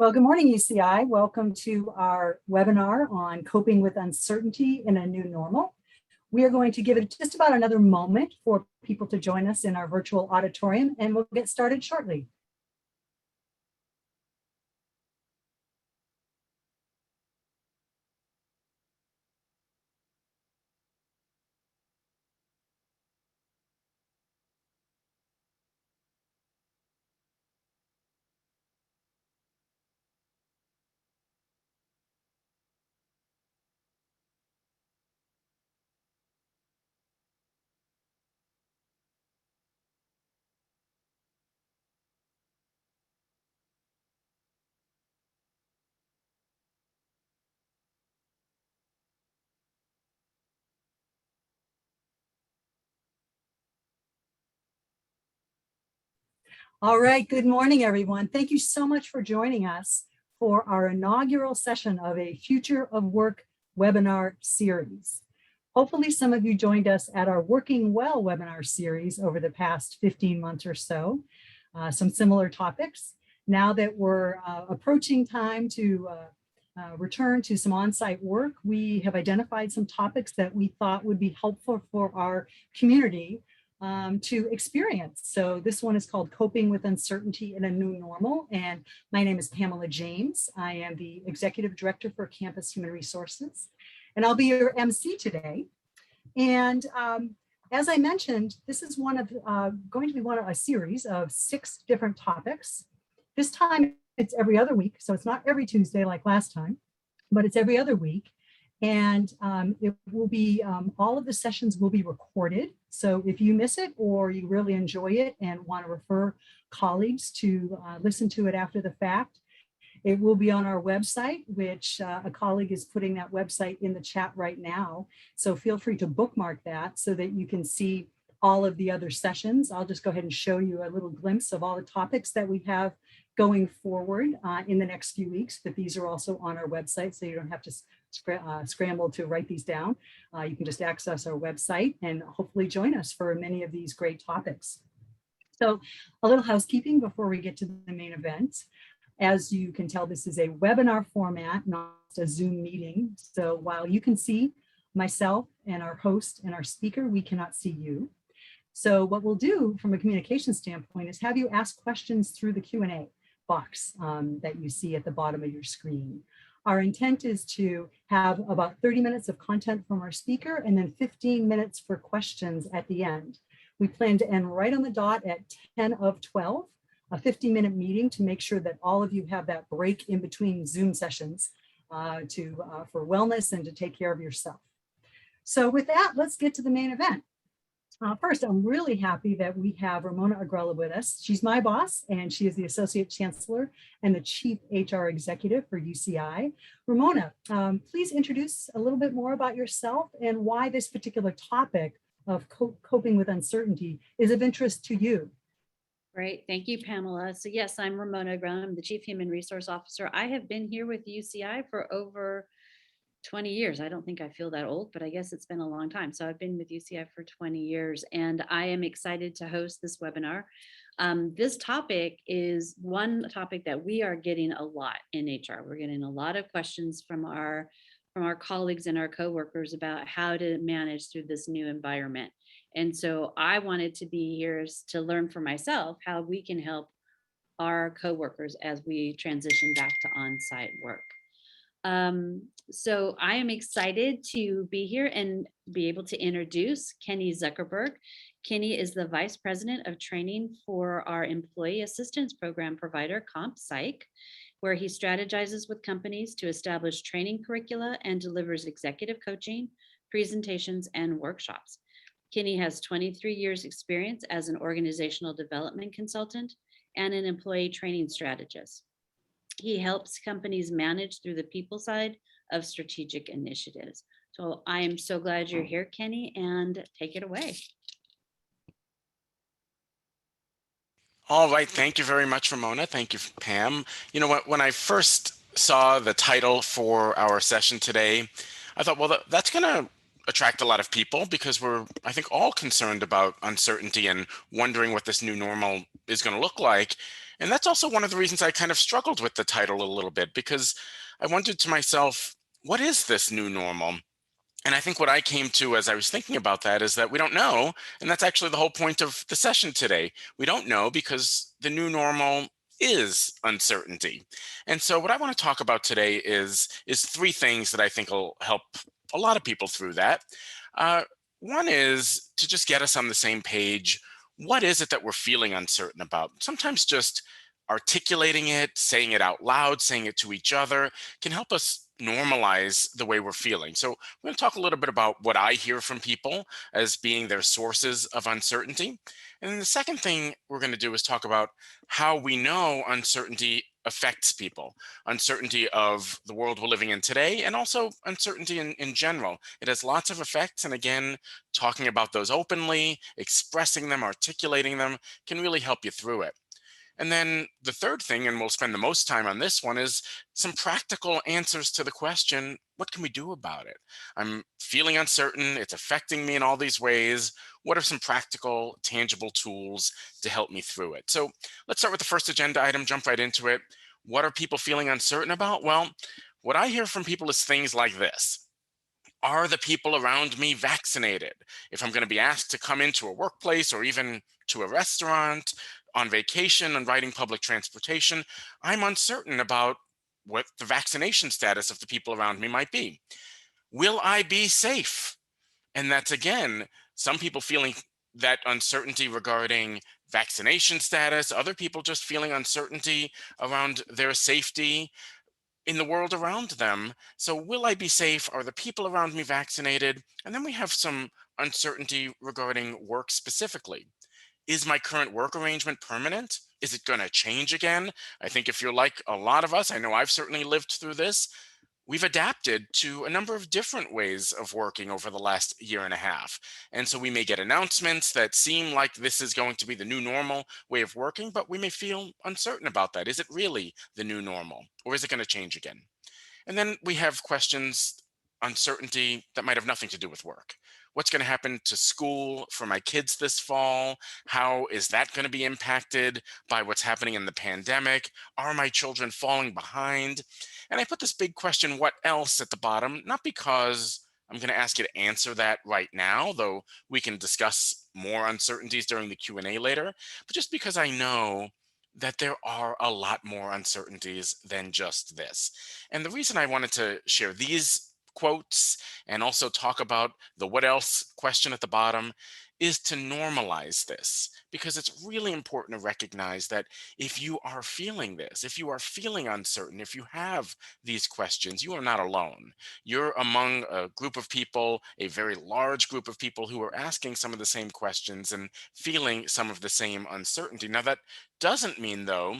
Well, good morning, UCI. Welcome to our webinar on coping with uncertainty in a new normal. We are going to give it just about another moment for people to join us in our virtual auditorium, and we'll get started shortly. All right, good morning, everyone. Thank you so much for joining us for our inaugural session of a Future of Work webinar series. Hopefully some of you joined us at our Working Well webinar series over the past 15 months or so, some similar topics. Now that we're approaching time to return to some on-site work, we have identified some topics that we thought would be helpful for our community to experience. So this one is called Coping with Uncertainty in a New Normal. And my name is Pamela James. I am the Executive Director for Campus Human Resources, and I'll be your MC today. And as I mentioned, this is going to be one of a series of 6 different topics. This time it's every other week. So it's not every Tuesday like last time, but it's every other week. And it will be, all of the sessions will be recorded. So if you miss it or you really enjoy it and want to refer colleagues to listen to it after the fact, it will be on our website, which a colleague is putting that website in the chat right now. So feel free to bookmark that so that you can see all of the other sessions. I'll just go ahead and show you a little glimpse of all the topics that we have going forward in the next few weeks, but these are also on our website, so you don't have to scramble to write these down. You can just access our website and hopefully join us for many of these great topics. So a little housekeeping before we get to the main event. As you can tell, this is a webinar format, not a Zoom meeting. So while you can see myself and our host and our speaker, we cannot see you. So what we'll do from a communication standpoint is have you ask questions through the Q&A box that you see at the bottom of your screen. Our intent is to have about 30 minutes of content from our speaker and then 15 minutes for questions at the end. We plan to end right on the dot at 10 of 12, a 50-minute meeting to make sure that all of you have that break in between Zoom sessions for wellness and to take care of yourself. So with that, let's get to the main event. First, I'm really happy that we have Ramona Agrela with us. She's my boss, and she is the Associate Chancellor and the Chief HR Executive for UCI. Ramona, please introduce a little bit more about yourself and why this particular topic of coping with uncertainty is of interest to you. Great, thank you, Pamela. So yes, I'm Ramona Agrela. I'm the Chief Human Resource Officer. I have been here with UCI for over 20 years. I don't think I feel that old, but I guess it's been a long time. So I've been with UCI for 20 years, and I am excited to host this webinar. This topic is one topic that we are getting a lot in HR. We're getting a lot of questions from our colleagues and our coworkers about how to manage through this new environment. And so I wanted to be here to learn for myself how we can help our coworkers as we transition back to on-site work. So I am excited to be here and be able to introduce Kenny Zuckerberg. Kenny is the Vice President of Training for our Employee Assistance Program provider, ComPsych, where he strategizes with companies to establish training curricula and delivers executive coaching, presentations, and workshops. Kenny has 23 years experience as an organizational development consultant and an employee training strategist. He helps companies manage through the people side of strategic initiatives. So I am so glad you're here, Kenny, and take it away. All right, thank you very much, Ramona. Thank you, Pam. You know what, when I first saw the title for our session today, I thought, well, that's going to attract a lot of people because we're, I think, all concerned about uncertainty and wondering what this new normal is going to look like. And that's also one of the reasons I kind of struggled with the title a little bit, because I wondered to myself, what is this new normal? And I think what I came to as I was thinking about that is that we don't know. And that's actually the whole point of the session today. We don't know because the new normal is uncertainty. And so what I want to talk about today is three things that I think will help a lot of people through that. Uh, One is to just get us on the same page. What is it that we're feeling uncertain about? Sometimes just articulating it, saying it out loud, saying it to each other can help us normalize the way we're feeling. So we're going to talk a little bit about what I hear from people as being their sources of uncertainty. And then the second thing we're going to do is talk about how we know uncertainty affects people, uncertainty of the world we're living in today, and also uncertainty in general. It has lots of effects. And again, talking about those openly, expressing them, articulating them can really help you through it. And then the third thing, and we'll spend the most time on this one, is some practical answers to the question, what can we do about it? I'm feeling uncertain. It's affecting me in all these ways. What are some practical, tangible tools to help me through it? So let's start with the first agenda item, jump right into it. What are people feeling uncertain about? Well, what I hear from people is things like this. Are the people around me vaccinated? If I'm going to be asked to come into a workplace or even to a restaurant, on vacation, and riding public transportation, I'm uncertain about what the vaccination status of the people around me might be. Will I be safe? And that's again, some people feeling that uncertainty regarding vaccination status, other people just feeling uncertainty around their safety in the world around them. So, will I be safe? Are the people around me vaccinated? And then we have some uncertainty regarding work specifically. Is my current work arrangement permanent? Is it going to change again? I think if you're like a lot of us, I know I've certainly lived through this. We've adapted to a number of different ways of working over the last year and a half. And so we may get announcements that seem like this is going to be the new normal way of working, but we may feel uncertain about that. Is it really the new normal, or is it going to change again? And then we have questions, uncertainty that might have nothing to do with work. What's going to happen to school for my kids this fall? How is that going to be impacted by what's happening in the pandemic? Are my children falling behind? And I put this big question, what else, at the bottom, not because I'm going to ask you to answer that right now, though we can discuss more uncertainties during the Q&A later, but just because I know that there are a lot more uncertainties than just this. And the reason I wanted to share these quotes and also talk about the what else question at the bottom is to normalize this, because it's really important to recognize that if you are feeling this, if you are feeling uncertain, if you have these questions, you are not alone. You're among a group of people, a very large group of people who are asking some of the same questions and feeling some of the same uncertainty. Now, that doesn't mean, though,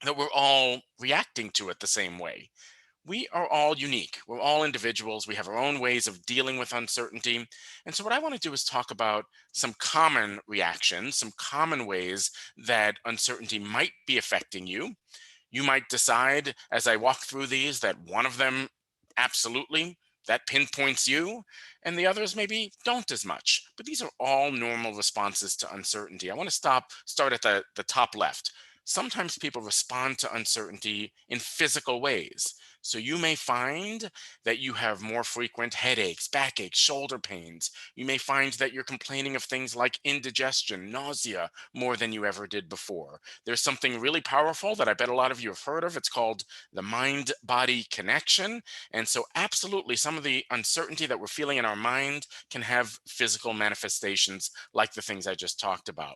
that we're all reacting to it the same way. We are all unique. We're all individuals. We have our own ways of dealing with uncertainty. And so, what I want to do is talk about some common reactions, some common ways that uncertainty might be affecting you. You might decide as I walk through these that one of them absolutely that pinpoints you, and the others maybe don't as much. But these are all normal responses to uncertainty. I want to start at the top left. Sometimes people respond to uncertainty in physical ways. So you may find that you have more frequent headaches, backaches, shoulder pains. You may find that you're complaining of things like indigestion, nausea more than you ever did before. There's something really powerful that I bet a lot of you have heard of. It's called the mind body connection. And so, absolutely, some of the uncertainty that we're feeling in our mind can have physical manifestations like the things I just talked about.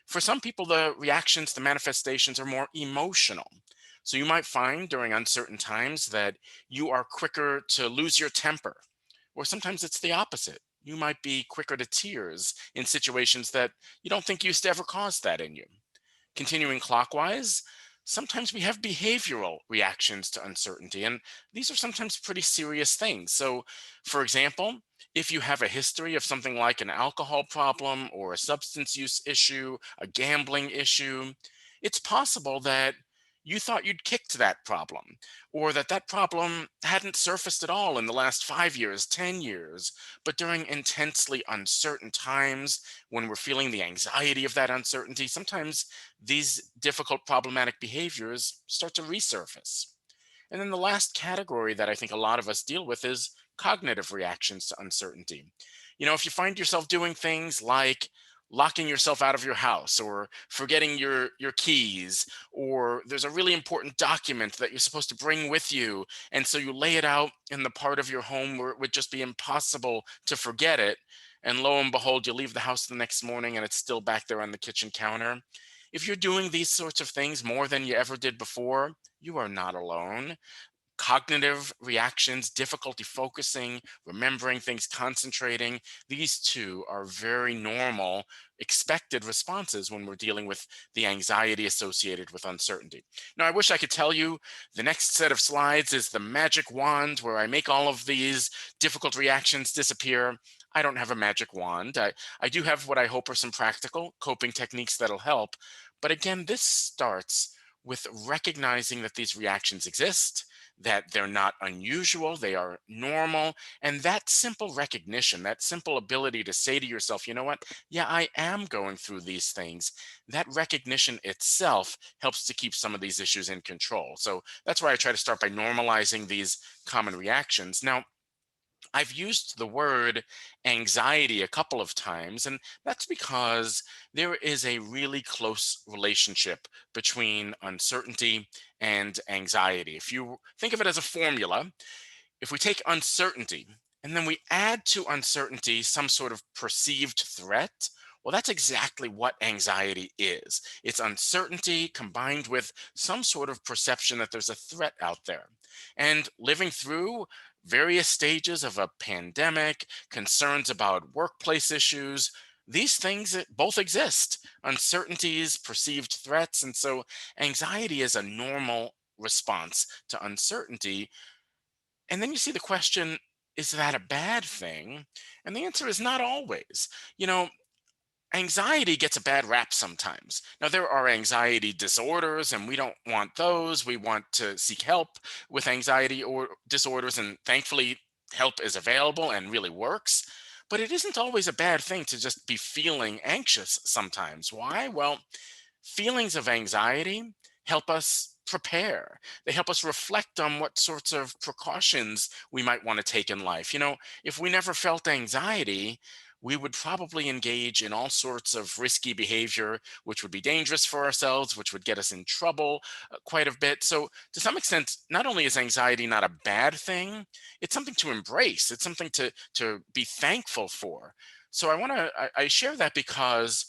For some people, the reactions, the manifestations are more emotional. So you might find during uncertain times that you are quicker to lose your temper, or sometimes it's the opposite. You might be quicker to tears in situations that you don't think used to ever cause that in you. Continuing clockwise, sometimes we have behavioral reactions to uncertainty, and these are sometimes pretty serious things. So, for example, if you have a history of something like an alcohol problem or a substance use issue, a gambling issue, it's possible that you thought you'd kicked that problem, or that that problem hadn't surfaced at all in the last 5 years, 10 years. But during intensely uncertain times, when we're feeling the anxiety of that uncertainty, sometimes these difficult problematic behaviors start to resurface. And then the last category that I think a lot of us deal with is cognitive reactions to uncertainty. If you find yourself doing things like locking yourself out of your house, or forgetting your keys, or there's a really important document that you're supposed to bring with you, and so you lay it out in the part of your home where it would just be impossible to forget it, and lo and behold, you leave the house the next morning and it's still back there on the kitchen counter. If you're doing these sorts of things more than you ever did before, you are not alone. Cognitive reactions, difficulty focusing, remembering things, concentrating, these two are very normal, expected responses when we're dealing with the anxiety associated with uncertainty. Now, I wish I could tell you the next set of slides is the magic wand where I make all of these difficult reactions disappear. I don't have a magic wand. I do have what I hope are some practical coping techniques that'll help. But again, this starts with recognizing that these reactions exist, that they're not unusual, they are normal. And that simple recognition, that simple ability to say to yourself, you know what? Yeah, I am going through these things. That recognition itself helps to keep some of these issues in control. So that's why I try to start by normalizing these common reactions. Now, I've used the word anxiety a couple of times, and that's because there is a really close relationship between uncertainty and anxiety. If you think of it as a formula, if we take uncertainty and then we add to uncertainty some sort of perceived threat, well, that's exactly what anxiety is. It's uncertainty combined with some sort of perception that there's a threat out there. And living through various stages of a pandemic, concerns about workplace issues, these things both exist, uncertainties, perceived threats. And so anxiety is a normal response to uncertainty. And then you see the question, is that a bad thing? And the answer is not always. You know, Anxiety gets a bad rap sometimes. Now, there are anxiety disorders, and we don't want those. We want to seek help with anxiety or disorders, and thankfully, help is available and really works. But it isn't always a bad thing to just be feeling anxious sometimes. Why? Well, feelings of anxiety help us prepare. They help us reflect on what sorts of precautions we might want to take in life. If we never felt anxiety, we would probably engage in all sorts of risky behavior, which would be dangerous for ourselves, which would get us in trouble quite a bit. So, to some extent, not only is anxiety not a bad thing, it's something to embrace. It's something to be thankful for. So, I share that because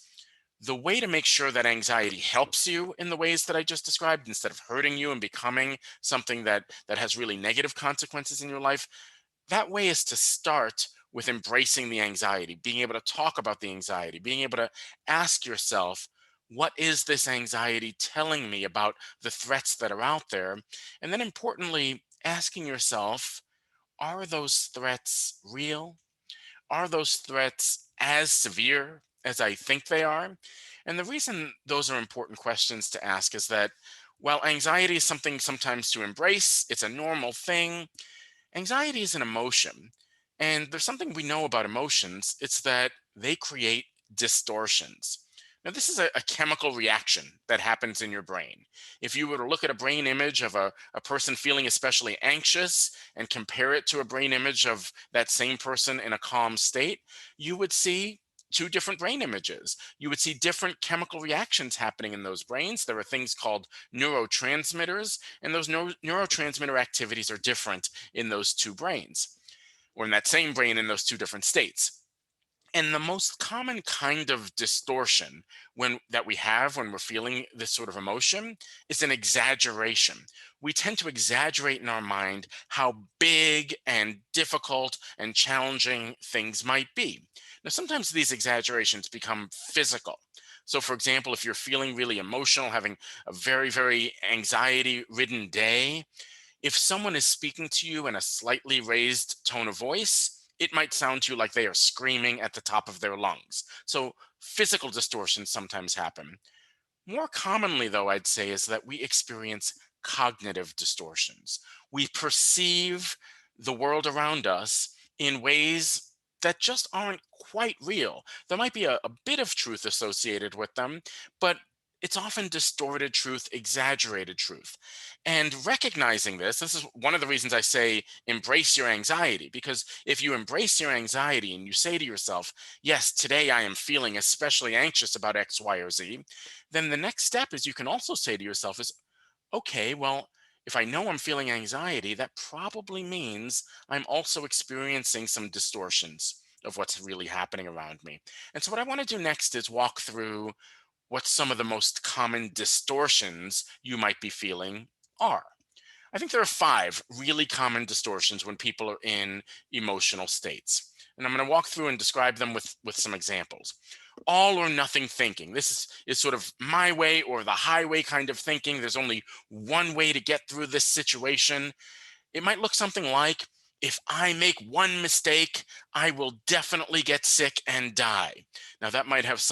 the way to make sure that anxiety helps you in the ways that I just described, instead of hurting you and becoming something that has really negative consequences in your life, that way is to start with embracing the anxiety, being able to talk about the anxiety, being able to ask yourself, what is this anxiety telling me about the threats that are out there? And then importantly, asking yourself, are those threats real? Are those threats as severe as I think they are? And the reason those are important questions to ask is that while anxiety is something sometimes to embrace, it's a normal thing. Anxiety is an emotion. And there's something we know about emotions, it's that they create distortions. Now, this is a chemical reaction that happens in your brain. If you were to look at a brain image of a person feeling especially anxious and compare it to a brain image of that same person in a calm state, you would see two different brain images. You would see different chemical reactions happening in those brains. There are things called neurotransmitters, and those neurotransmitter activities are different in those two brains, or in that same brain in those two different states. And the most common kind of distortion that we have when we're feeling this sort of emotion is an exaggeration. We tend to exaggerate in our mind how big and difficult and challenging things might be. Now, sometimes these exaggerations become physical. So, for example, if you're feeling really emotional, having a very, very anxiety ridden day, if someone is speaking to you in a slightly raised tone of voice, it might sound to you like they are screaming at the top of their lungs. So physical distortions sometimes happen. More commonly, though, I'd say is that we experience cognitive distortions. We perceive the world around us in ways that just aren't quite real. There might be a bit of truth associated with them, but it's often distorted truth, exaggerated truth. And recognizing this is one of the reasons I say embrace your anxiety, because if you embrace your anxiety and you say to yourself, yes, today I am feeling especially anxious about X, Y, or Z, then the next step is you can also say to yourself is, okay, well, if I know I'm feeling anxiety, that probably means I'm also experiencing some distortions of what's really happening around me. And so what I want to do next is walk through what some of the most common distortions you might be feeling are. I think there are 5 really common distortions when people are in emotional states. And I'm going to walk through and describe them with some examples. All or nothing thinking. This is sort of my way or the highway kind of thinking. There's only one way to get through this situation. It might look something like, if I make one mistake, I will definitely get sick and die. Now, that might have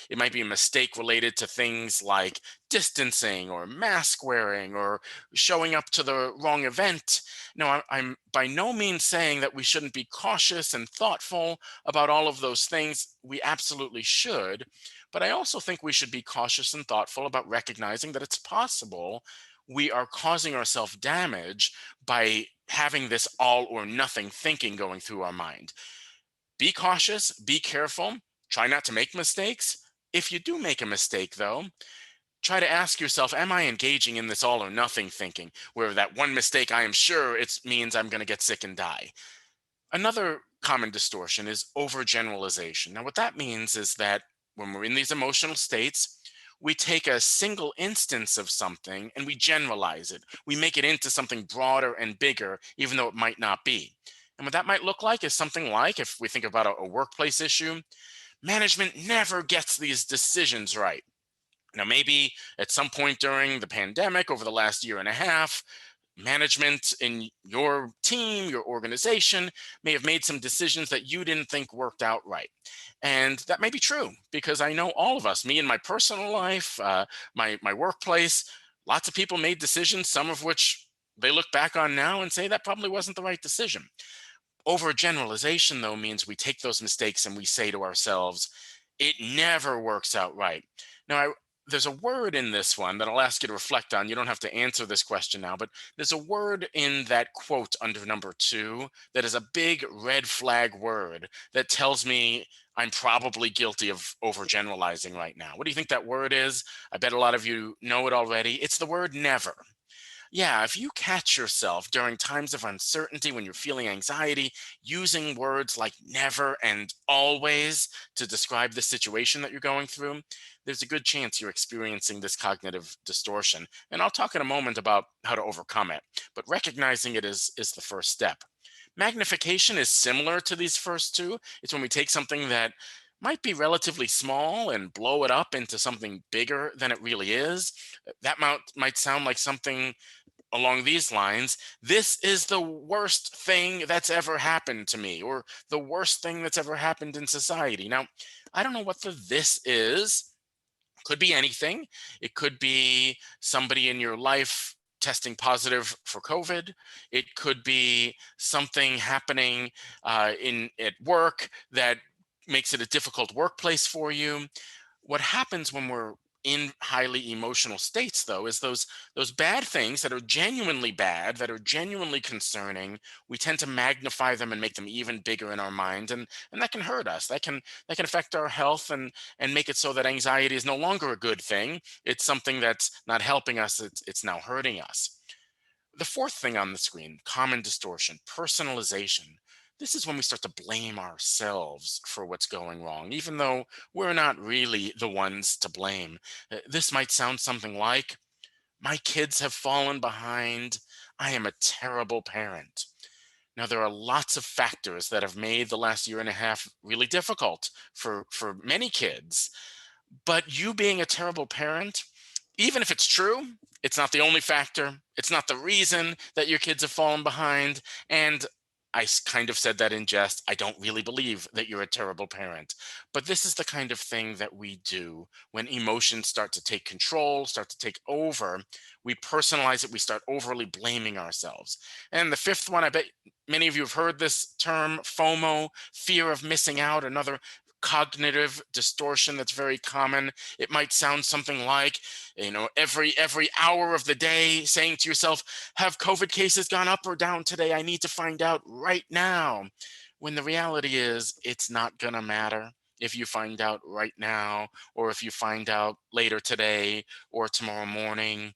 it might be a mistake related to things like distancing or mask wearing or showing up to the wrong event. Now, I'm by no means saying that we shouldn't be cautious and thoughtful about all of those things. We absolutely should. But I also think we should be cautious and thoughtful about recognizing that it's possible we are causing ourselves damage by having this all or nothing thinking going through our mind. Be cautious, be careful, try not to make mistakes. If you do make a mistake, though, try to ask yourself, am I engaging in this all or nothing thinking, where that one mistake I am sure it means I'm going to get sick and die? Another common distortion is overgeneralization. Now, what that means is that when we're in these emotional states, we take a single instance of something and we generalize it. We make it into something broader and bigger, even though it might not be. And what that might look like is something like, if we think about a workplace issue, management never gets these decisions right. Now, maybe at some point during the pandemic over the last year and a half, management in your team, your organization may have made some decisions that you didn't think worked out right. And that may be true because I know all of us, me in my personal life, my workplace, lots of people made decisions, some of which they look back on now and say that probably wasn't the right decision. Overgeneralization, though, means we take those mistakes and we say to ourselves, it never works out right. Now, there's a word in this one that I'll ask you to reflect on. You don't have to answer this question now, but there's a word in that quote under number 2 that is a big red flag word that tells me I'm probably guilty of overgeneralizing right now. What do you think that word is? I bet a lot of you know it already. It's the word never. Yeah, if you catch yourself during times of uncertainty when you're feeling anxiety, using words like never and always to describe the situation that you're going through, there's a good chance you're experiencing this cognitive distortion. And I'll talk in a moment about how to overcome it. But recognizing it is the first step. Magnification is similar to these first two. It's when we take something that might be relatively small and blow it up into something bigger than it really is. That might sound like something along these lines. This is the worst thing that's ever happened to me, or the worst thing that's ever happened in society. Now, I don't know what the this is. Could be anything. It could be somebody in your life testing positive for COVID. It could be something happening in at work that makes it a difficult workplace for you. What happens when we're in highly emotional states, though, is those bad things that are genuinely bad, that are genuinely concerning, we tend to magnify them and make them even bigger in our mind, and that can hurt us. That can affect our health and make it so that anxiety is no longer a good thing. It's something that's not helping us, it's now hurting us. The fourth thing on the screen, common distortion, personalization. This is when we start to blame ourselves for what's going wrong, even though we're not really the ones to blame. This might sound something like, my kids have fallen behind. I am a terrible parent. Now, there are lots of factors that have made the last year and a half really difficult for many kids. But you being a terrible parent, even if it's true, it's not the only factor. It's not the reason that your kids have fallen behind. And kind of said that in jest. I don't really believe that you're a terrible parent. But this is the kind of thing that we do when emotions start to take control, start to take over. We personalize it. We start overly blaming ourselves. And the fifth one, I bet many of you have heard this term, FOMO, fear of missing out, another cognitive distortion that's very common. It might sound something like, every hour of the day saying to yourself, have COVID cases gone up or down today? I need to find out right now. When the reality is, it's not going to matter if you find out right now, or if you find out later today or tomorrow morning.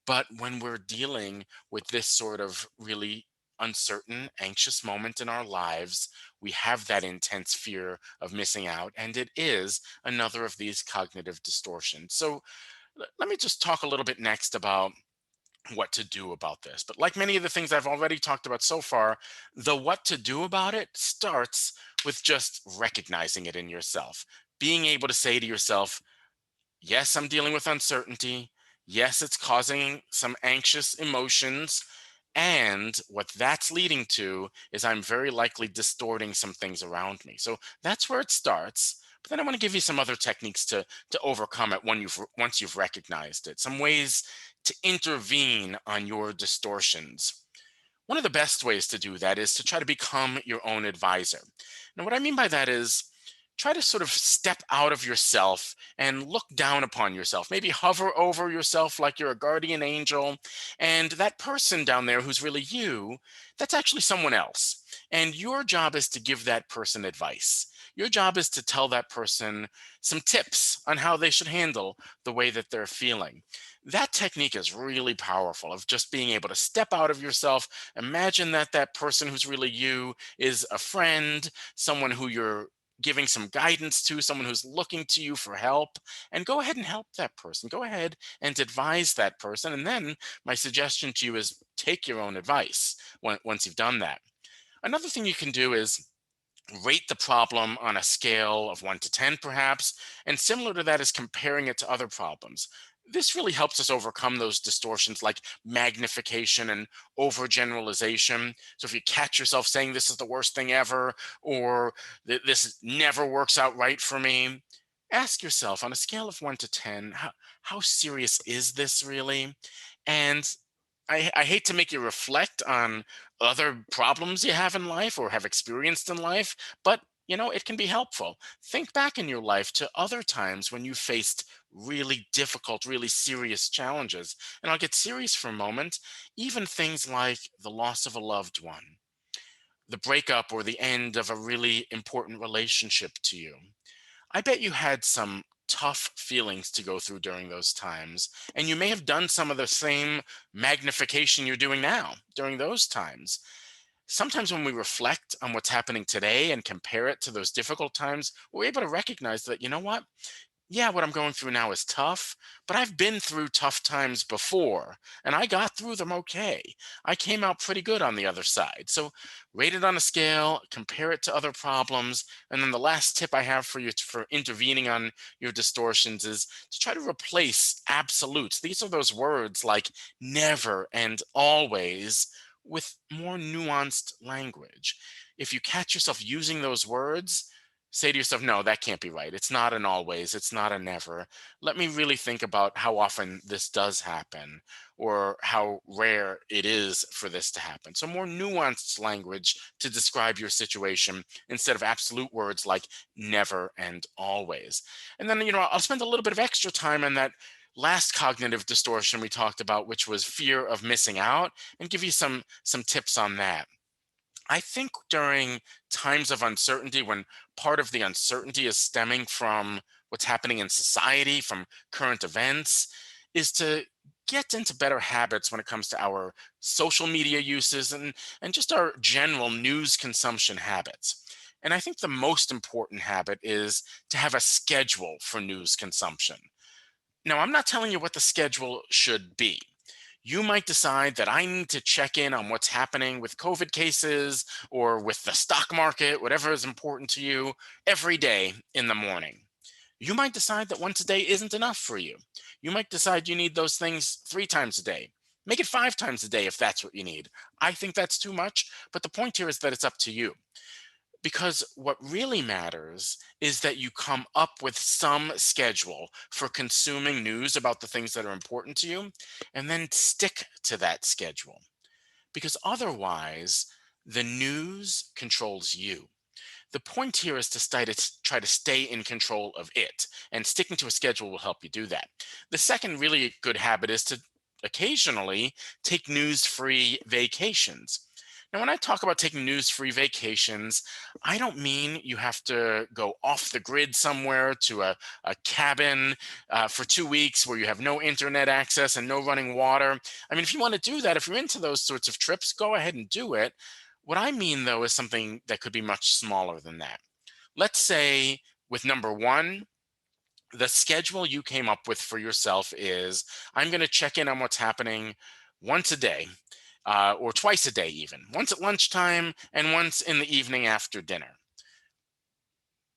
But when we're dealing with this sort of really uncertain, anxious moment in our lives, we have that intense fear of missing out. And it is another of these cognitive distortions. So let me just talk a little bit next about what to do about this. But like many of the things I've already talked about so far, the what to do about it starts with just recognizing it in yourself, being able to say to yourself, yes, I'm dealing with uncertainty. Yes, it's causing some anxious emotions. And what that's leading to is I'm very likely distorting some things around me. So that's where it starts. But then I want to give you some other techniques to overcome it once you've recognized it. Some ways to intervene on your distortions. One of the best ways to do that is to try to become your own advisor. Now, what I mean by that is try to sort of step out of yourself and look down upon yourself. Maybe hover over yourself like you're a guardian angel. And that person down there who's really you, that's actually someone else. And your job is to give that person advice. Your job is to tell that person some tips on how they should handle the way that they're feeling. That technique is really powerful, of just being able to step out of yourself. Imagine that that person who's really you is a friend, someone who you're giving some guidance to, someone who's looking to you for help, and go ahead and help that person. Go ahead and advise that person. And then my suggestion to you is take your own advice once you've done that. Another thing you can do is rate the problem on a scale of 1 to 10, perhaps. And similar to that is comparing it to other problems. This really helps us overcome those distortions like magnification and overgeneralization. So if you catch yourself saying this is the worst thing ever, or this never works out right for me, ask yourself on a scale of 1 to 10, how serious is this really? And I hate to make you reflect on other problems you have in life or have experienced in life, but it can be helpful. Think back in your life to other times when you faced really difficult, really serious challenges. And I'll get serious for a moment. Even things like the loss of a loved one, the breakup or the end of a really important relationship to you. I bet you had some tough feelings to go through during those times. And you may have done some of the same magnification you're doing now during those times. Sometimes when we reflect on what's happening today and compare it to those difficult times, we're able to recognize that, you know what? Yeah, what I'm going through now is tough, but I've been through tough times before and I got through them okay. I came out pretty good on the other side. So rate it on a scale, compare it to other problems. And then the last tip I have for you for intervening on your distortions is to try to replace absolutes. These are those words like never and always with more nuanced language. If you catch yourself using those words, say to yourself, no, that can't be right. It's not an always, it's not a never. Let me really think about how often this does happen or how rare it is for this to happen. So, more nuanced language to describe your situation instead of absolute words like never and always. And then, I'll spend a little bit of extra time on that last cognitive distortion we talked about, which was fear of missing out, and give you some tips on that. I think during times of uncertainty, when part of the uncertainty is stemming from what's happening in society, from current events, is to get into better habits when it comes to our social media uses and just our general news consumption habits. And I think the most important habit is to have a schedule for news consumption. Now, I'm not telling you what the schedule should be. You might decide that I need to check in on what's happening with COVID cases or with the stock market, whatever is important to you, every day in the morning. You might decide that once a day isn't enough for you. You might decide you need those things 3 times a day. Make it 5 times a day if that's what you need. I think that's too much, but the point here is that it's up to you. Because what really matters is that you come up with some schedule for consuming news about the things that are important to you, and then stick to that schedule. Because otherwise, the news controls you. The point here is to try to stay in control of it, and sticking to a schedule will help you do that. The second really good habit is to occasionally take news-free vacations. Now, when I talk about taking news-free vacations, I don't mean you have to go off the grid somewhere to a cabin for 2 weeks where you have no internet access and no running water. I mean, if you want to do that, if you're into those sorts of trips, go ahead and do it. What I mean, though, is something that could be much smaller than that. Let's say with number one, the schedule you came up with for yourself is I'm going to check in on what's happening once a day, or twice a day, even once at lunchtime and once in the evening after dinner.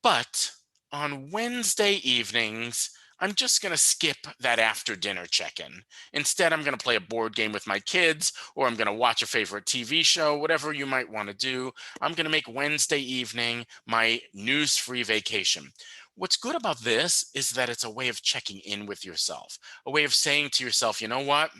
But on Wednesday evenings, I'm just going to skip that after dinner check in. Instead, I'm going to play a board game with my kids, or I'm going to watch a favorite TV show, whatever you might want to do. I'm going to make Wednesday evening my news free vacation. What's good about this is that it's a way of checking in with yourself, a way of saying to yourself, you know what?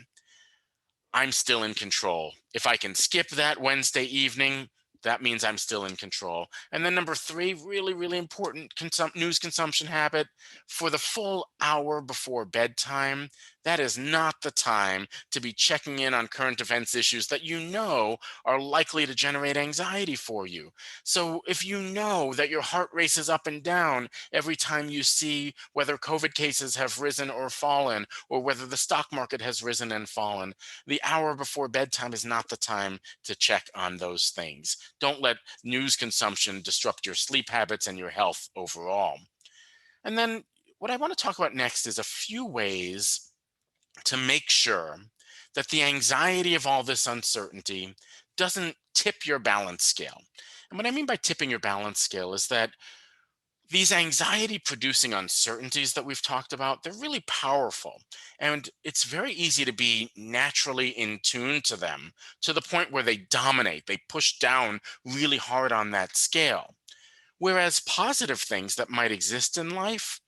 I'm still in control. If I can skip that Wednesday evening, that means I'm still in control. And then number three, really, really important news consumption habit for the full hour before bedtime. That is not the time to be checking in on current events issues that you know are likely to generate anxiety for you. So if you know that your heart races up and down every time you see whether COVID cases have risen or fallen, or whether the stock market has risen and fallen, the hour before bedtime is not the time to check on those things. Don't let news consumption disrupt your sleep habits and your health overall. And then what I want to talk about next is a few ways to make sure that the anxiety of all this uncertainty doesn't tip your balance scale. And what I mean by tipping your balance scale is that these anxiety producing uncertainties that we've talked about, they're really powerful. And it's very easy to be naturally in tune to them to the point where they dominate, they push down really hard on that scale. Whereas positive things that might exist in life,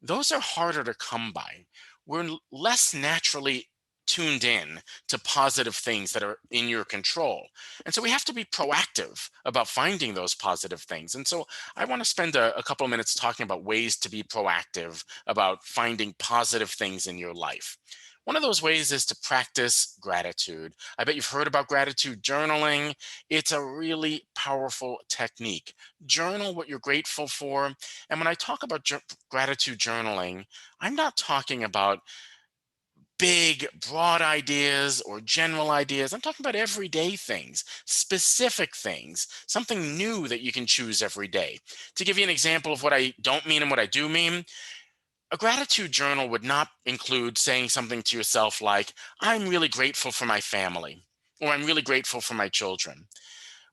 those are harder to come by. We're less naturally tuned in to positive things that are in your control. And so we have to be proactive about finding those positive things. And so I want to spend a couple of minutes talking about ways to be proactive about finding positive things in your life. One of those ways is to practice gratitude. I bet you've heard about gratitude journaling. It's a really powerful technique. Journal what you're grateful for. And when I talk about gratitude journaling, I'm not talking about big, broad ideas or general ideas. I'm talking about everyday things, specific things, something new that you can choose every day. To give you an example of what I don't mean and what I do mean, a gratitude journal would not include saying something to yourself like, I'm really grateful for my family, or I'm really grateful for my children.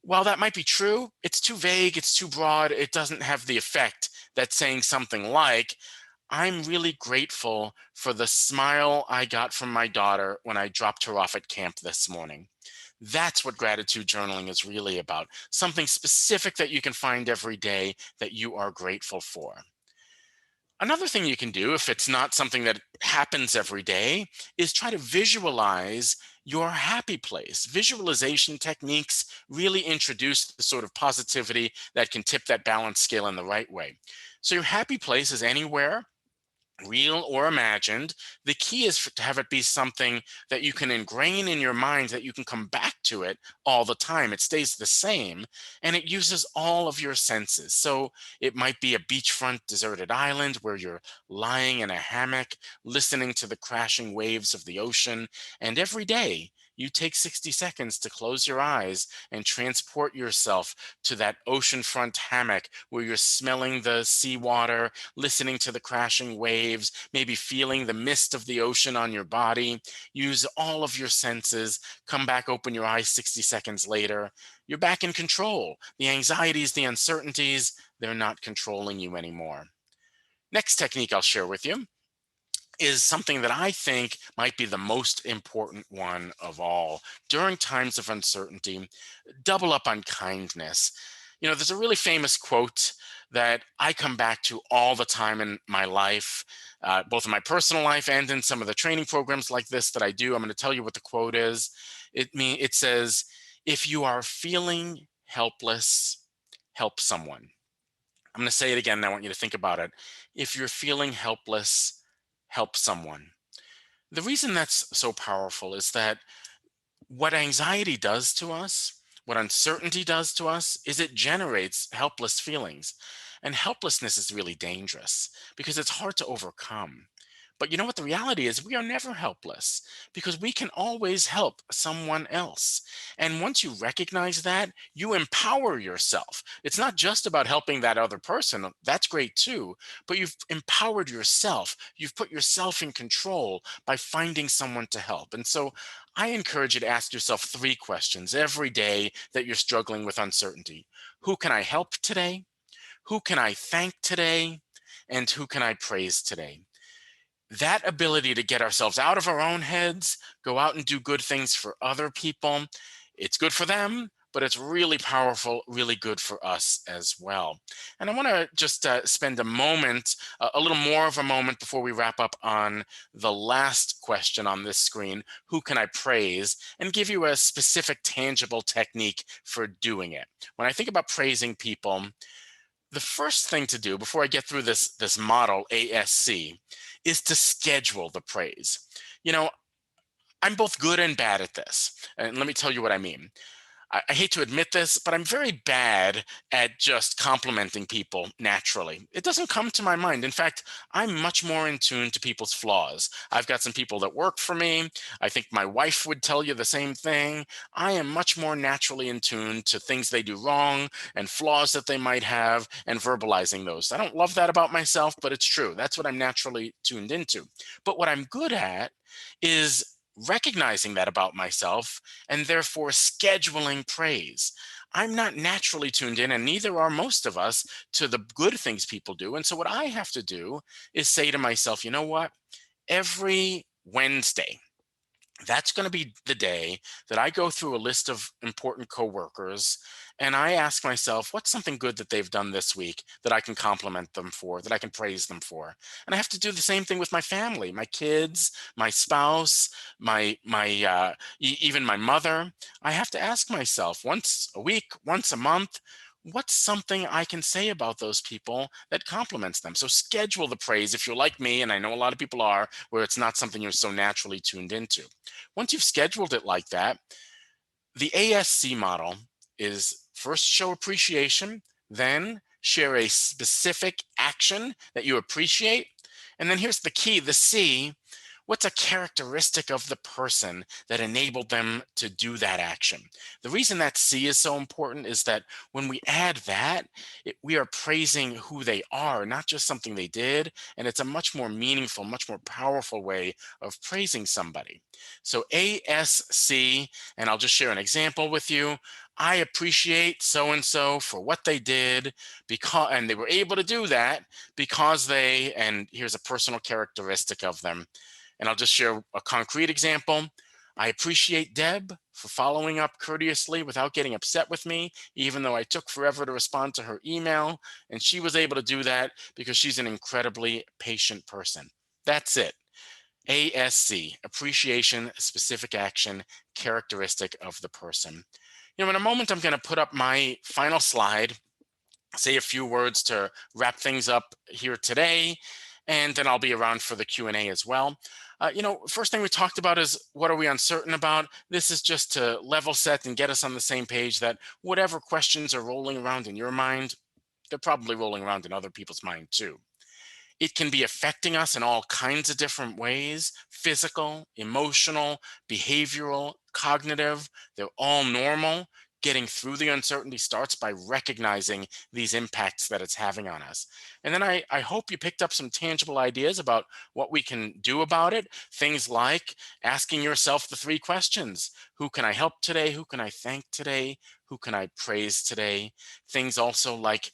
While that might be true, it's too vague, it's too broad, it doesn't have the effect that saying something like, I'm really grateful for the smile I got from my daughter when I dropped her off at camp this morning. That's what gratitude journaling is really about. Something specific that you can find every day that you are grateful for. Another thing you can do, if it's not something that happens every day, is try to visualize your happy place. Visualization techniques really introduce the sort of positivity that can tip that balance scale in the right way. So, your happy place is anywhere, real or imagined. The key is to have it be something that you can ingrain in your mind, that you can come back to it all the time. It stays the same and it uses all of your senses. So it might be a beachfront deserted island where you're lying in a hammock, listening to the crashing waves of the ocean. And every day you take 60 seconds to close your eyes and transport yourself to that oceanfront hammock where you're smelling the seawater, listening to the crashing waves, maybe feeling the mist of the ocean on your body. Use all of your senses. Come back, open your eyes 60 seconds later. You're back in control. The anxieties, the uncertainties, they're not controlling you anymore. Next technique I'll share with you is something that I think might be the most important one of all. During times of uncertainty, double up on kindness. There's a really famous quote that I come back to all the time in my life, both in my personal life and in some of the training programs like this that I do. I'm going to tell you what the quote is. It says, "If you are feeling helpless, help someone." I'm going to say it again, and I want you to think about it. If you're feeling helpless, help someone. The reason that's so powerful is that what anxiety does to us, what uncertainty does to us, is it generates helpless feelings. And helplessness is really dangerous because it's hard to overcome. But you know what? The reality is, we are never helpless because we can always help someone else. And once you recognize that, you empower yourself. It's not just about helping that other person. That's great too. But you've empowered yourself. You've put yourself in control by finding someone to help. And so I encourage you to ask yourself 3 questions every day that you're struggling with uncertainty. Who can I help today? Who can I thank today? And who can I praise today? That ability to get ourselves out of our own heads, go out and do good things for other people, it's good for them, but it's really powerful, really good for us as well. And I want to just spend a moment, a little more of a moment before we wrap up on the last question on this screen: who can I praise? And give you a specific, tangible technique for doing it. When I think about praising people, the first thing to do before I get through this model, ASC, is to schedule the praise. You know, I'm both good and bad at this. And let me tell you what I mean. I hate to admit this, but I'm very bad at just complimenting people naturally. It doesn't come to my mind. In fact, I'm much more in tune to people's flaws. I've got some people that work for me. I think my wife would tell you the same thing. I am much more naturally in tune to things they do wrong and flaws that they might have and verbalizing those. I don't love that about myself, but it's true. That's what I'm naturally tuned into. But what I'm good at is recognizing that about myself and therefore scheduling praise. I'm not naturally tuned in, and neither are most of us, to the good things people do. And so, what I have to do is say to myself, you know what? Every Wednesday, that's going to be the day that I go through a list of important coworkers and I ask myself, what's something good that they've done this week that I can compliment them for, that I can praise them for? And I have to do the same thing with my family, my kids, my spouse, even my mother. I have to ask myself once a week, once a month, what's something I can say about those people that compliments them? So schedule the praise if you're like me, and I know a lot of people are, where it's not something you're so naturally tuned into. Once you've scheduled it like that, the ASC model is first show appreciation, then share a specific action that you appreciate. And then here's the key, the C: what's a characteristic of the person that enabled them to do that action? The reason that C is so important is that when we add that, we are praising who they are, not just something they did. And it's a much more meaningful, much more powerful way of praising somebody. So ASC, and I'll just share an example with you. I appreciate so and so for what they did, because, and they were able to do that because they, and here's a personal characteristic of them. And I'll just share a concrete example. I appreciate Deb for following up courteously without getting upset with me, even though I took forever to respond to her email. And she was able to do that because she's an incredibly patient person. That's it. ASC, appreciation, specific action, characteristic of the person. In a moment, I'm going to put up my final slide, say a few words to wrap things up here today, and then I'll be around for the Q&A as well. First thing we talked about is, what are we uncertain about? This is just to level set and get us on the same page that whatever questions are rolling around in your mind, they're probably rolling around in other people's mind too. It can be affecting us in all kinds of different ways: physical, emotional, behavioral, cognitive. They're all normal. Getting through the uncertainty starts by recognizing these impacts that it's having on us. And then I hope you picked up some tangible ideas about what we can do about it. Things like asking yourself the 3 questions: who can I help today? Who can I thank today? Who can I praise today? Things also like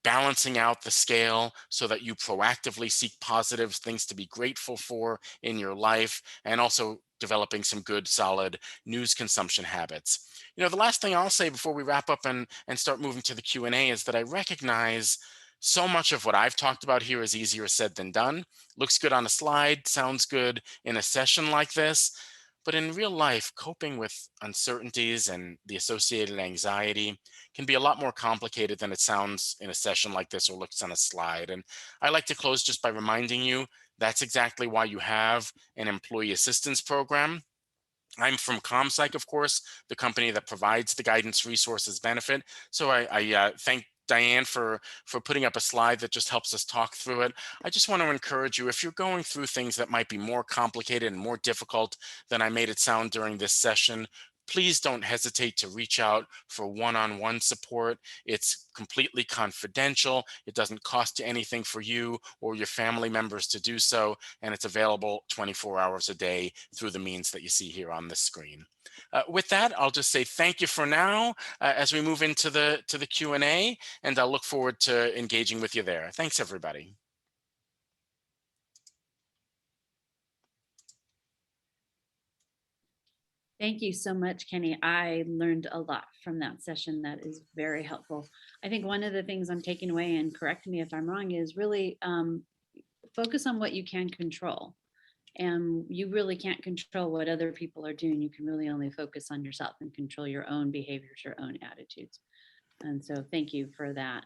balancing out the scale so that you proactively seek positive things to be grateful for in your life, and also developing some good, solid news consumption habits. The last thing I'll say before we wrap up and start moving to the Q&A is that I recognize so much of what I've talked about here is easier said than done. Looks good on a slide, sounds good in a session like this. But in real life, coping with uncertainties and the associated anxiety can be a lot more complicated than it sounds in a session like this or looks on a slide. And I like to close just by reminding you that's exactly why you have an employee assistance program. I'm from ComPsych, of course, the company that provides the guidance resources benefit. So I thank Diane for putting up a slide that just helps us talk through it. I just want to encourage you, if you're going through things that might be more complicated and more difficult than I made it sound during this session, please don't hesitate to reach out for one-on-one support. It's completely confidential. It doesn't cost you anything for you or your family members to do so, and it's available 24 hours a day through the means that you see here on the screen. With that, I'll just say thank you for now as we move into the Q&A, and I'll look forward to engaging with you there. Thanks, everybody. Thank you so much, Kenny. I learned a lot from that session. That is very helpful. I think one of the things I'm taking away, and correct me if I'm wrong, is really focus on what you can control. And you really can't control what other people are doing. You can really only focus on yourself and control your own behaviors, your own attitudes. And so thank you for that.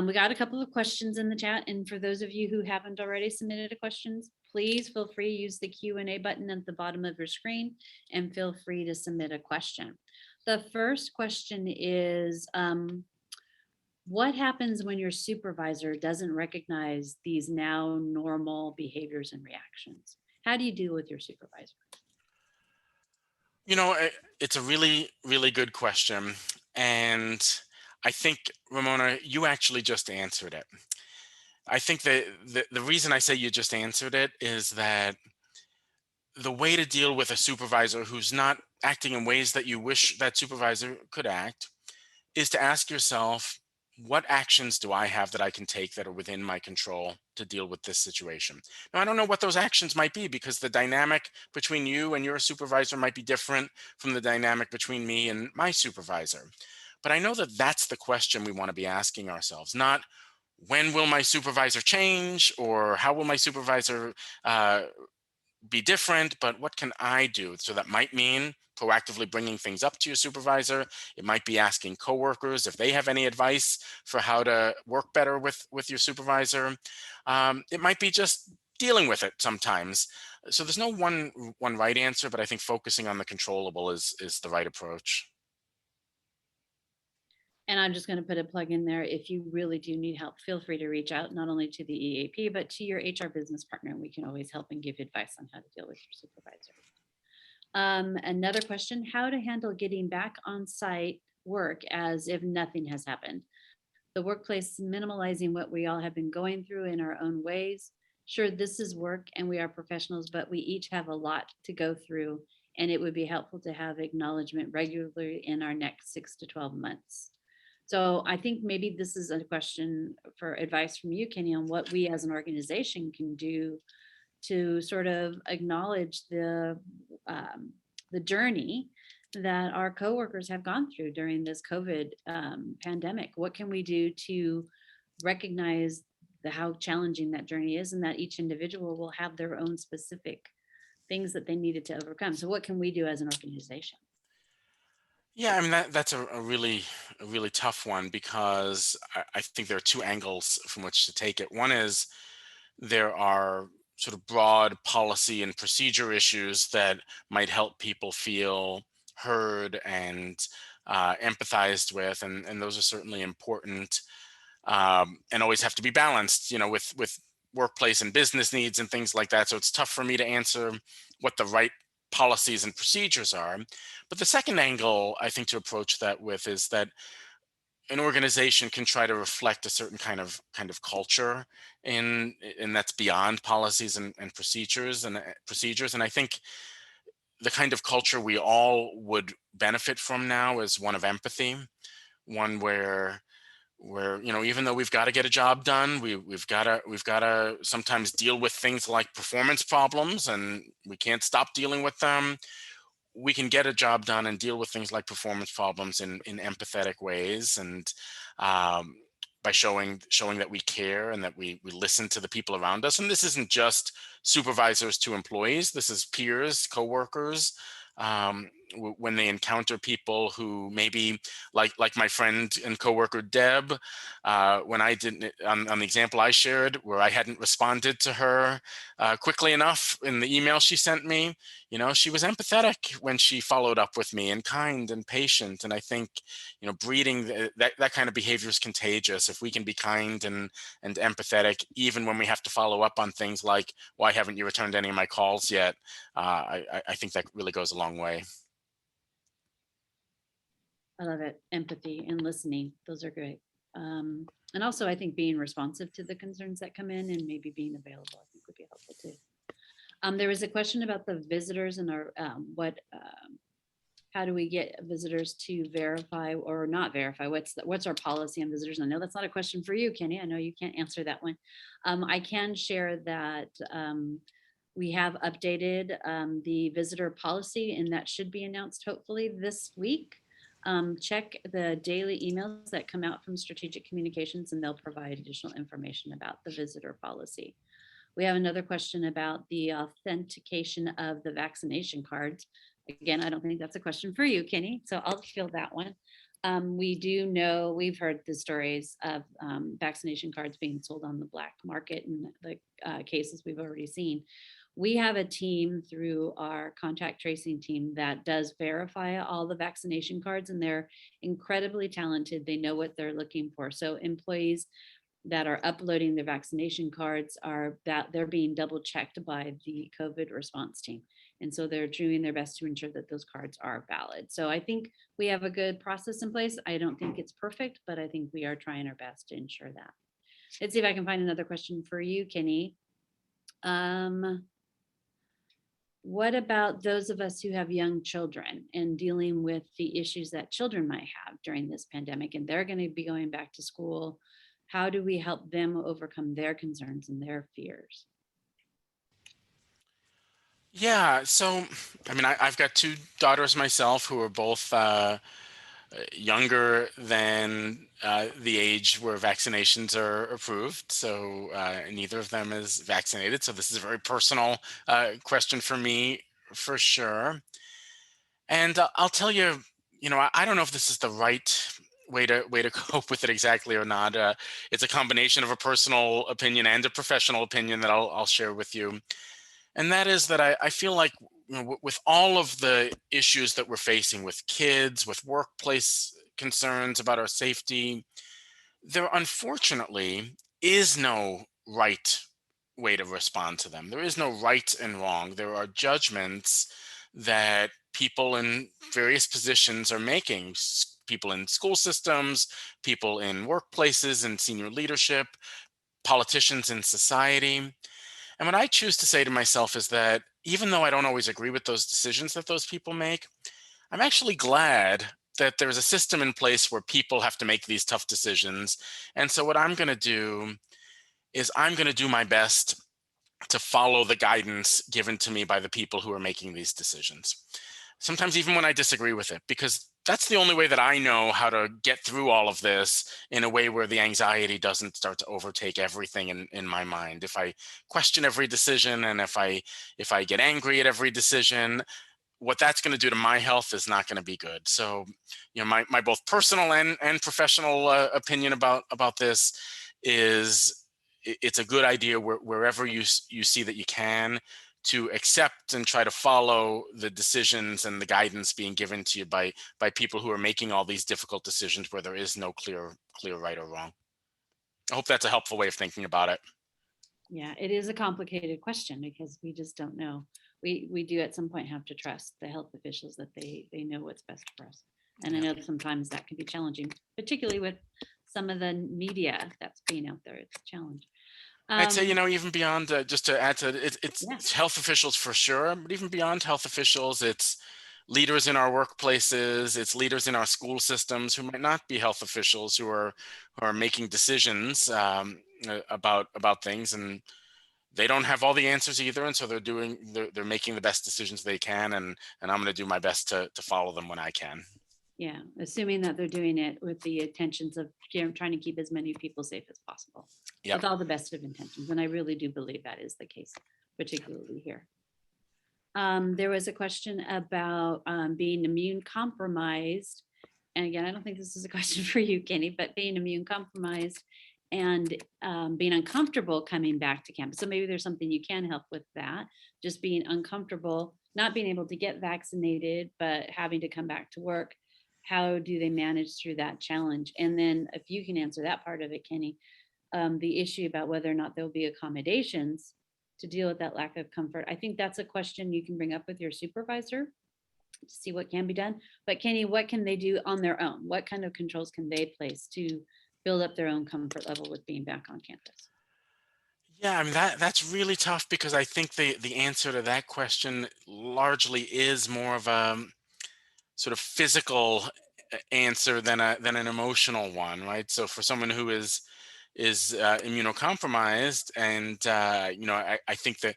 We got a couple of questions in the chat. And for those of you who haven't already submitted questions, please feel free to use the Q&A button at the bottom of your screen and feel free to submit a question. The first question is, what happens when your supervisor doesn't recognize these now normal behaviors and reactions? How do you deal with your supervisor? It's a really, really good question. And I think, Ramona, you actually just answered it. I think that the reason I say you just answered it is that the way to deal with a supervisor who's not acting in ways that you wish that supervisor could act is to ask yourself, what actions do I have that I can take that are within my control to deal with this situation? Now, I don't know what those actions might be, because the dynamic between you and your supervisor might be different from the dynamic between me and my supervisor. But I know that that's the question we want to be asking ourselves, not when will my supervisor change or how will my supervisor be different, but what can I do? So that might mean proactively bringing things up to your supervisor. It might be asking coworkers if they have any advice for how to work better with your supervisor. It might be just dealing with it sometimes. So there's no one right answer, but I think focusing on the controllable is the right approach. And I'm just going to put a plug in there. If you really do need help, feel free to reach out not only to the EAP, but to your HR business partner. We can always help and give advice on how to deal with your supervisor. Another question, how to handle getting back on site work as if nothing has happened. The workplace minimalizing what we all have been going through in our own ways. Sure, this is work and we are professionals, but we each have a lot to go through, and it would be helpful to have acknowledgement regularly in our next 6 to 12 months. So I think maybe this is a question for advice from you, Kenny, on what we as an organization can do to sort of acknowledge the journey that our coworkers have gone through during this COVID pandemic. What can we do to recognize how challenging that journey is, and that each individual will have their own specific things that they needed to overcome? So what can we do as an organization? Yeah, I mean that's a really tough one, because I think there are two angles from which to take it. One is there are sort of broad policy and procedure issues that might help people feel heard and empathized with, and those are certainly important, and always have to be balanced, with workplace and business needs and things like that. So it's tough for me to answer what the right policies and procedures are. But the second angle I think to approach that with is that an organization can try to reflect a certain kind of culture, and that's beyond policies and procedures. And I think the kind of culture we all would benefit from now is one of empathy, one where where, even though we've got to get a job done, we've got to sometimes deal with things like performance problems, and we can't stop dealing with them. We can get a job done and deal with things like performance problems in empathetic ways, and um, by showing that we care and that we listen to the people around us. And this isn't just supervisors to employees. This is peers, coworkers. When they encounter people who maybe like my friend and coworker Deb, when I didn't on the example I shared where I hadn't responded to her quickly enough in the email she sent me, she was empathetic when she followed up with me, and kind and patient. And I think, breeding that kind of behavior is contagious. If we can be kind and empathetic, even when we have to follow up on things like, why haven't you returned any of my calls yet? I think that really goes a long way. I love it. Empathy and listening. Those are great. And also, I think being responsive to the concerns that come in and maybe being available, I think would be helpful too. There was a question about the visitors and our how do we get visitors to verify or not verify? What's our policy on visitors? I know that's not a question for you, Kenny. I know you can't answer that one. I can share that we have updated the visitor policy, and that should be announced hopefully this week. Check the daily emails that come out from Strategic Communications, and they'll provide additional information about the visitor policy. We have another question about the authentication of the vaccination cards. Again, I don't think that's a question for you, Kenny, so I'll field that one. We do know, we've heard the stories of vaccination cards being sold on the black market and the cases we've already seen. We have a team through our contact tracing team that does verify all the vaccination cards, and they're incredibly talented. They know what they're looking for. So employees that are uploading their vaccination cards they're being double checked by the COVID response team. And so they're doing their best to ensure that those cards are valid. So I think we have a good process in place. I don't think it's perfect, but I think we are trying our best to ensure that. Let's see if I can find another question for you, Kenny. What about those of us who have young children and dealing with the issues that children might have during this pandemic, and they're going to be going back to school? How do we help them overcome their concerns and their fears? Yeah, so I've got two daughters myself who are both younger than the age where vaccinations are approved. So neither of them is vaccinated. So this is a very personal question for me, for sure. And I'll tell you, I don't know if this is the right way to cope with it exactly or not. It's a combination of a personal opinion and a professional opinion that I'll share with you. And that is that I feel like, with all of the issues that we're facing with kids, with workplace concerns about our safety, there unfortunately is no right way to respond to them. There is no right and wrong. There are judgments that people in various positions are making, people in school systems, people in workplaces and senior leadership, politicians in society. And what I choose to say to myself is that even though I don't always agree with those decisions that those people make, I'm actually glad that there's a system in place where people have to make these tough decisions. And so what I'm going to do is I'm going to do my best to follow the guidance given to me by the people who are making these decisions. Sometimes even when I disagree with it, because that's the only way that I know how to get through all of this in a way where the anxiety doesn't start to overtake everything in my mind. If I question every decision, and if I get angry at every decision, what that's going to do to my health is not going to be good. So, my both personal and professional opinion about this is it's a good idea wherever you see that you can, to accept and try to follow the decisions and the guidance being given to you by people who are making all these difficult decisions where there is no clear right or wrong. I hope that's a helpful way of thinking about it. Yeah, it is a complicated question because we just don't know. We do at some point have to trust the health officials that they know what's best for us. And I know that sometimes that can be challenging, particularly with some of the media that's being out there. It's a challenge. I'd say, even beyond, just to add to it, it's health officials for sure, but even beyond health officials, it's leaders in our workplaces, it's leaders in our school systems who might not be health officials who are making decisions about things, and they don't have all the answers either, and so they're making the best decisions they can, and I'm going to do my best to follow them when I can. Yeah, assuming that they're doing it with the intentions of trying to keep as many people safe as possible, Yep. with all the best of intentions. And I really do believe that is the case, particularly here. There was a question about being immune compromised. And again, I don't think this is a question for you, Kenny, but being immune compromised and being uncomfortable coming back to campus. So maybe there's something you can help with that. Just being uncomfortable, not being able to get vaccinated, but having to come back to work. How do they manage through that challenge? And then if you can answer that part of it, Kenny, the issue about whether or not there'll be accommodations to deal with that lack of comfort. I think that's a question you can bring up with your supervisor to see what can be done. But Kenny, what can they do on their own? What kind of controls can they place to build up their own comfort level with being back on campus? Yeah, I mean that's really tough because I think the answer to that question largely is more of a sort of physical answer than an emotional one, right? So for someone who is immunocompromised, and I think that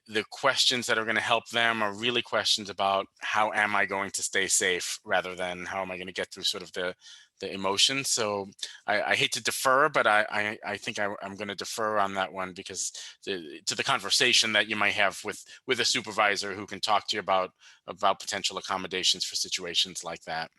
the questions that are going to help them are really questions about how am I going to stay safe rather than how am I going to get through sort of the emotions. So I hate to defer, but I think I'm going to defer on that one because to the conversation that you might have with a supervisor who can talk to you about potential accommodations for situations like that.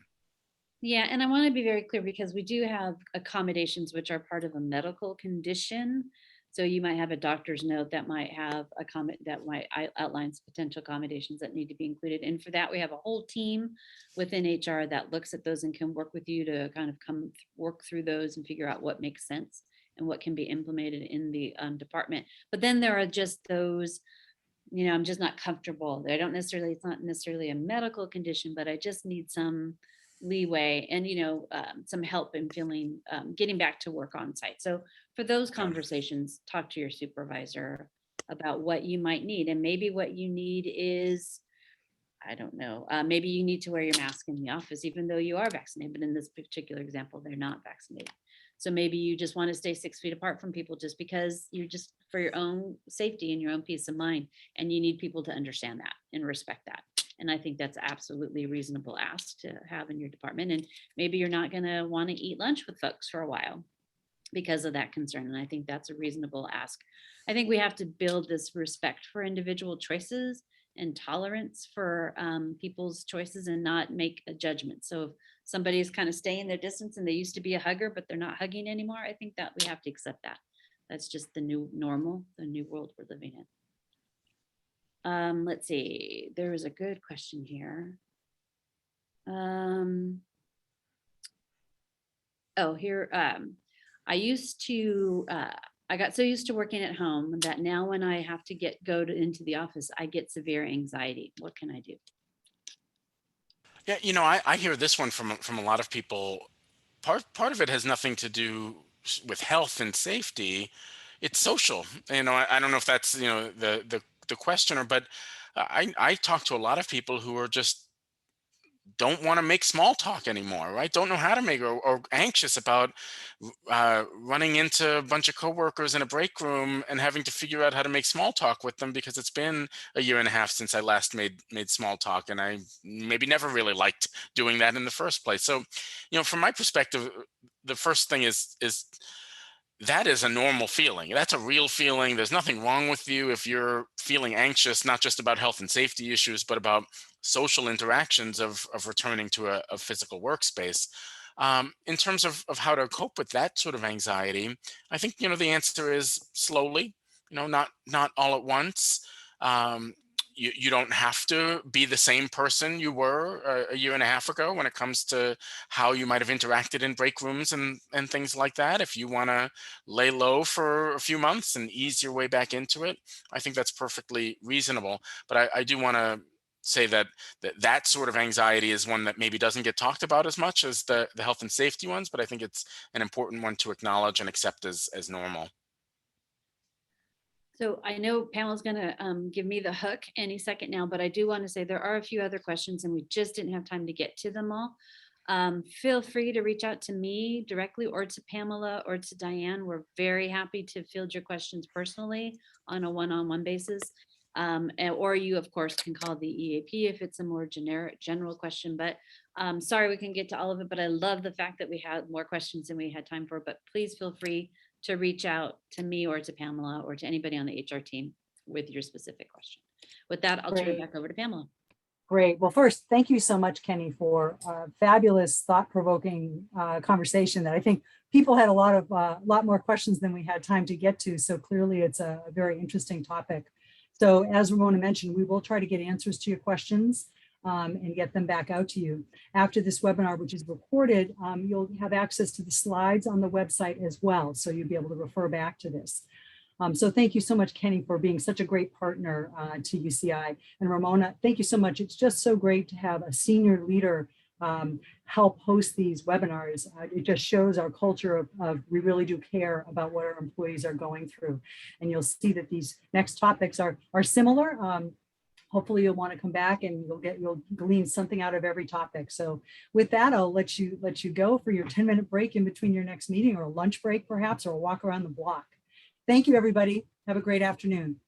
Yeah, and I want to be very clear because we do have accommodations which are part of a medical condition. So you might have a doctor's note that might have a comment that might outlines potential accommodations that need to be included. And for that, we have a whole team within HR that looks at those and can work with you to kind of work through those and figure out what makes sense and what can be implemented in the department. But then there are just those, I'm just not comfortable. It's not necessarily a medical condition, but I just need some leeway and, some help in feeling, getting back to work on site. So for those Yeah. conversations, talk to your supervisor about what you might need. And maybe what you need is, I don't know, maybe you need to wear your mask in the office, even though you are vaccinated. But in this particular example, they're not vaccinated. So maybe you just want to stay 6 feet apart from people just because you're just for your own safety and your own peace of mind. And you need people to understand that and respect that. And I think that's absolutely a reasonable ask to have in your department. And maybe you're not going to want to eat lunch with folks for a while because of that concern. And I think that's a reasonable ask. I think we have to build this respect for individual choices and tolerance for people's choices and not make a judgment. So if somebody is kind of staying their distance and they used to be a hugger, but they're not hugging anymore, I think that we have to accept that. That's just the new normal, the new world we're living in. Let's see, there was a good question here. I got so used to working at home that now when I have to into the office, I get severe anxiety. What can I do? Yeah, I hear this one from a lot of people. Part of it has nothing to do with health and safety. It's social. I don't know if that's the questioner, but I talk to a lot of people who are just don't want to make small talk anymore, right? Don't know how to make or anxious about running into a bunch of coworkers in a break room and having to figure out how to make small talk with them because it's been a year and a half since I last made small talk, and I maybe never really liked doing that in the first place. So, from my perspective, the first thing is that is a normal feeling. That's a real feeling. There's nothing wrong with you if you're feeling anxious, not just about health and safety issues, but about social interactions of returning to a physical workspace. In terms of how to cope with that sort of anxiety, I think, the answer is slowly, not all at once. You don't have to be the same person you were a year and a half ago when it comes to how you might have interacted in break rooms and things like that. If you want to lay low for a few months and ease your way back into it, I think that's perfectly reasonable. But I do want to say that sort of anxiety is one that maybe doesn't get talked about as much as the health and safety ones, but I think it's an important one to acknowledge and accept as normal. So I know Pamela's going to give me the hook any second now, but I do want to say there are a few other questions and we just didn't have time to get to them all. Feel free to reach out to me directly or to Pamela or to Diane. We're very happy to field your questions personally on a one-on-one basis. Or you, of course, can call the EAP if it's a more general question. But sorry we couldn't get to all of it, but I love the fact that we had more questions than we had time for. But please feel free to reach out to me or to Pamela or to anybody on the HR team with your specific question. With that, I'll turn it Great. back over to Pamela. Great. Well, first, thank you so much, Kenny, for a fabulous, thought-provoking conversation that I think people had a lot more questions than we had time to get to. So clearly, it's a very interesting topic. So as Ramona mentioned, we will try to get answers to your questions and get them back out to you. After this webinar, which is recorded, you'll have access to the slides on the website as well. So you'll be able to refer back to this. So thank you so much, Kenny, for being such a great partner to UCI. And Ramona, thank you so much. It's just so great to have a senior leader help host these webinars. It just shows our culture of we really do care about what our employees are going through. And you'll see that these next topics are similar. Hopefully you'll want to come back and you'll glean something out of every topic. So with that, I'll let you go for your 10-minute break in between your next meeting, or a lunch break perhaps, or a walk around the block. Thank you, everybody. Have a great afternoon.